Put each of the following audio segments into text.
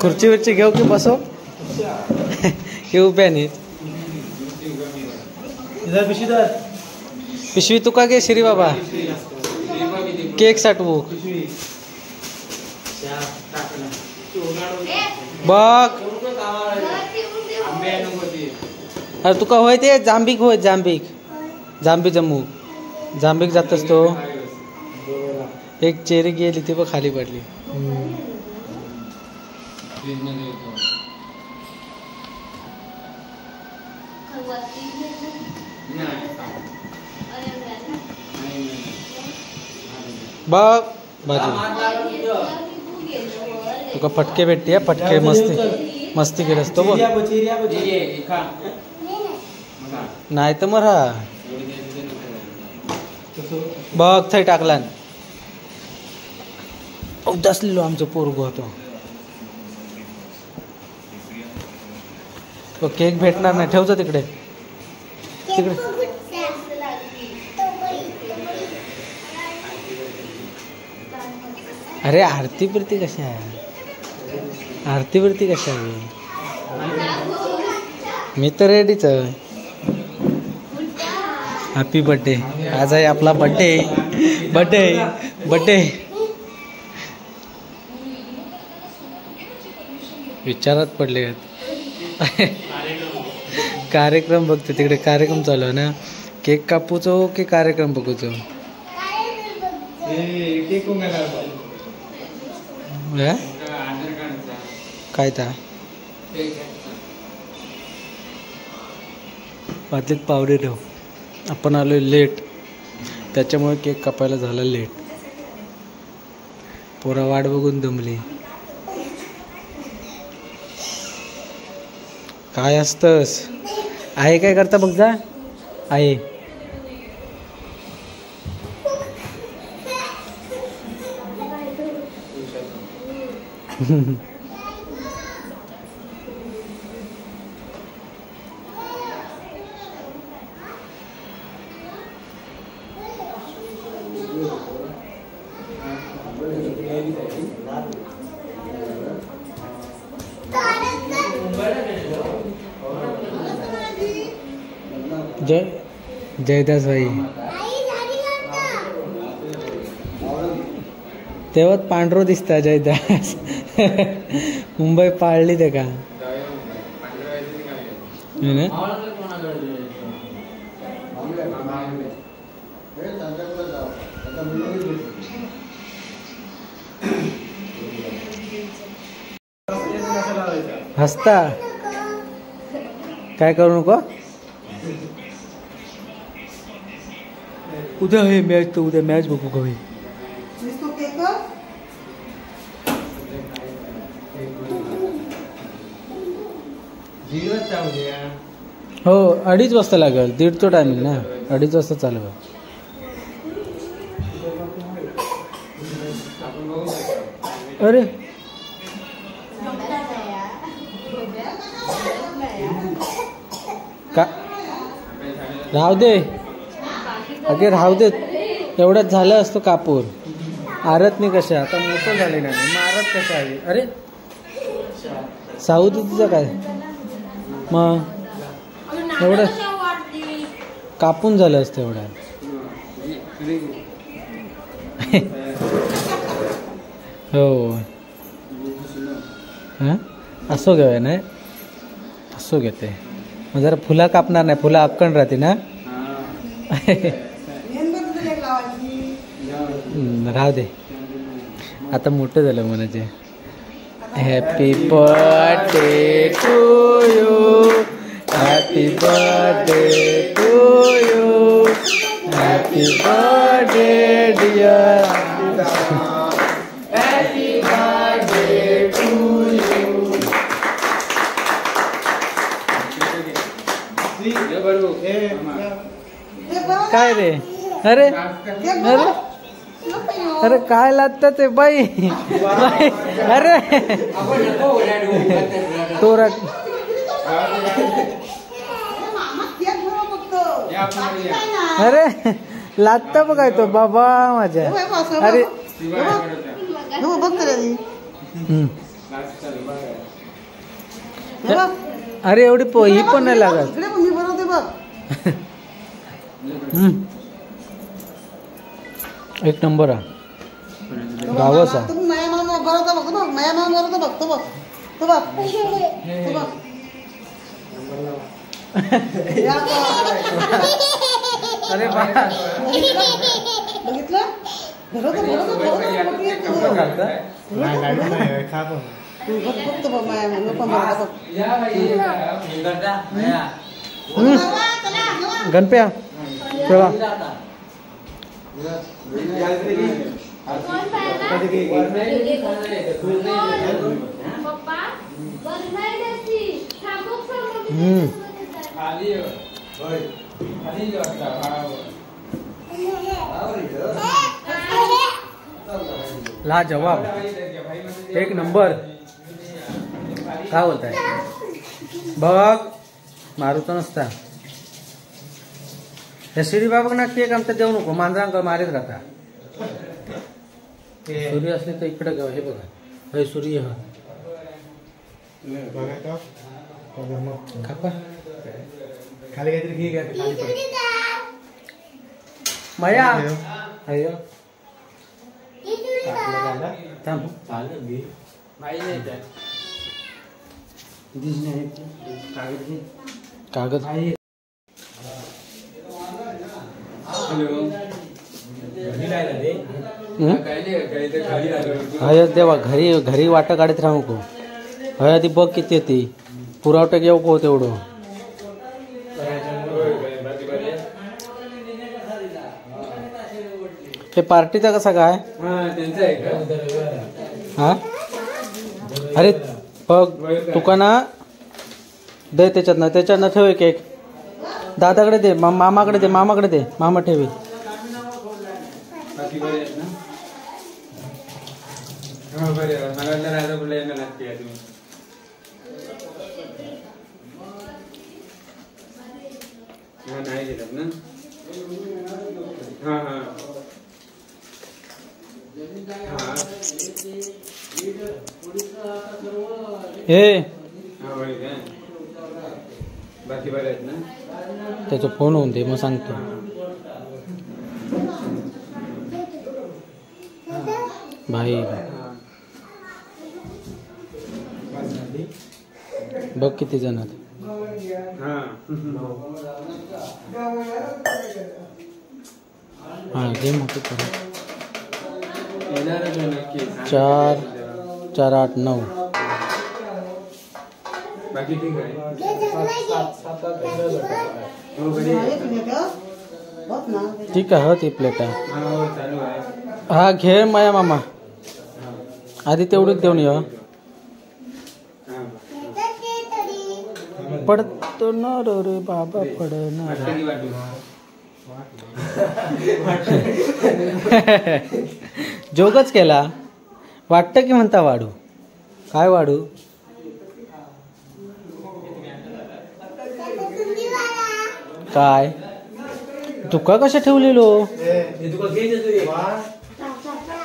खुर्ची विरची घेऊ की बसो की उभ्या नाही पिशवी तुका घे श्री बाबा केक साठवू बघ अरे तुका होय ते जांभीक होय जांभी जमू जांभीक जातस तो एक चेरी गेली ती बघ खाली पडली बघ बाजू तुका फटके भेटते फटके मस्ती केलंस तो बघ नाही तर मग हा बघ थंय टाकला उदासलेलो आमचं पोरगो होतो तो केक भेटणार नाही ठेवतो तिकडे अरे आरती प्रती कशा आहे मी तर रेडीच आहे हॅपी बर्थडे आज आहे आपला बर्थडे विचारात पडले कार्यक्रम बघते तिकडे कार्यक्रम चालू आहे ना केक कापूचो की कार्यक्रम बघूचो काय ता बाटलीत पावडे ठेव आपण आलोय लेट त्याच्यामुळे केक कापायला झाला लेट पोरा वाट बघून दमली काय असतस आहे काय करता बघ जा आहे जयदास भाई तेव्हाच पांढरो दिसता जयदास मुंबई पाळली ते का हसता काय करू नको उद्या हे मॅच तर उद्या मॅच बघू कवी हो 2:30 वाजता लागेल 1:30 टायमिंग ना 2:30 वाजता चालू अरे का राहू दे अगे राहू दे एवढ्यात झालं असतं कापूर आरत नाही कशा आता मोठं झाले ना मारत कशा आहे अरे साऊथ तिचं काय मग एवढं कापून झालं असतं एवढ्या हो हां असं घेऊया नाही असं घेते मग जरा फुला कापणार नाही फुला अक्कण राहते ना राहू दे आता मोठं झालं म्हणाचे happy birthday to you happy birthday to you happy birthday dear happy birthday to you काय रे अरे अरे अरे काय लागतं ते बाई अरे तो अरे लागतं बघाय तो बाबा माझ्या अरे अरे एवढी ही पण नाही लागत. मी बनवते बघ. एक नंबर आहे गावच आहे. माया मामा बरोबर बघतो बघ. माया मामा बरोबर बघतो बघ. तो बघ तो बघ. अरे बघितलं बघतो बघ माया मामा पण गणप्या चला ला जवाब एक नंबर. काय बोलताय बघ मारूचा नसता या शिडी बाबा ना केक आमचा देऊ नको. मांजरांक मारीत राहता. सूर्य असले तर इकडे घेऊ. हे बघा हे सूर्य हा खापा खाली काहीतरी घे खाली माया अय्यो थांब कागद हय देवा घरी घरी वाटा काढत राहू नको. हय आधी बघ किती येते पुरावठा घेऊ को तेवढं. हे पार्टीचा कसा काय हा अरे बघ तुका ना दे त्याच्यात ना ठेव केक. दादाकडे दे मामाकडे दे मामा ठेवी. हे त्याचा फोन होऊन दे मग सांगतो. भाई बघ किती जण हा गेम होतो. 4 4 8 9 बाकी ठीक आहे. ठीक आहे. हो ती प्लेट हा घे माया मामा आधी तेवढीच देऊन ये. पडणार रे बाबा पडणार. जोगच केला वाटतं की म्हणता वाढू काय वाढू. काय तुका कशा ठेवलेलो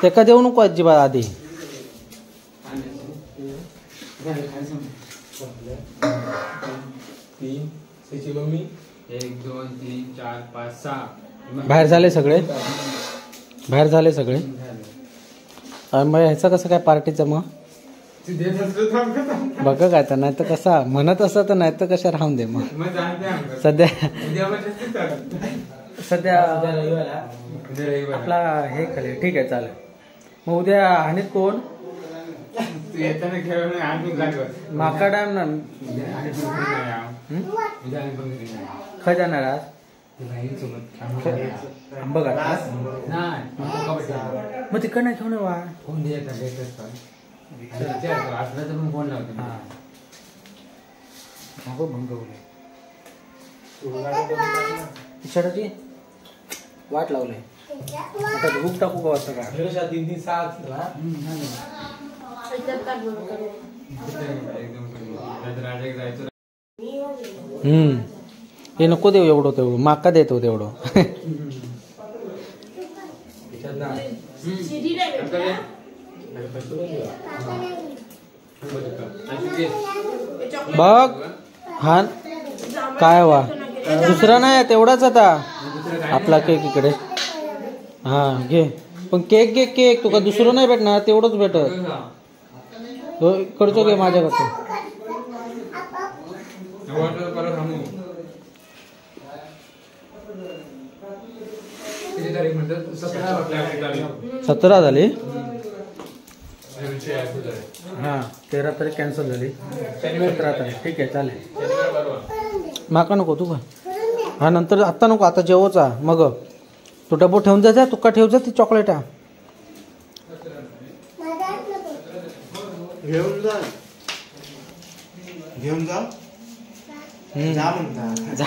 ते का देऊ नको अजिबात आधी. 1 2 3 4 5 6 बाहेर झाले सगळे मग ह्याचं कसं काय पार्टीचं मग बघ काय तर नाही तर कसा म्हणत असं तर नाही तर कशा राहून दे. मग सध्या आपला हे खाली ठीक आहे चालेल. मग उद्या हानीत कोण माका डॅम ना खय जाणार आज बघा मग तिकडे नाही घेऊन वा फोन शर्टाची वाट लावले आता भूक टाकू का वाजता का 3 हे नको देऊ एवढं तेवढं माका देतो तेवढं. बघ हा काय वा दुसरा नाही तेवढाच आता आपला केक इकडे हा घे पण केक घे केक तुका दुसरं नाही भेटणार तेवढंच भेटत इकडचं घे माझ्याकडचं किती तारीख म्हणतात 17 झाली 17 हां 13 तारीख कॅन्सल झाली 17 तारीख ठीक आहे चालेल माका नको तू काय हा नंतर आत्ता नको आता जेवचा मग तू डबो ठेवून जा तुका ठेव जा ती चॉकलेट घेऊन जा घेऊन जा जा म्हणता जा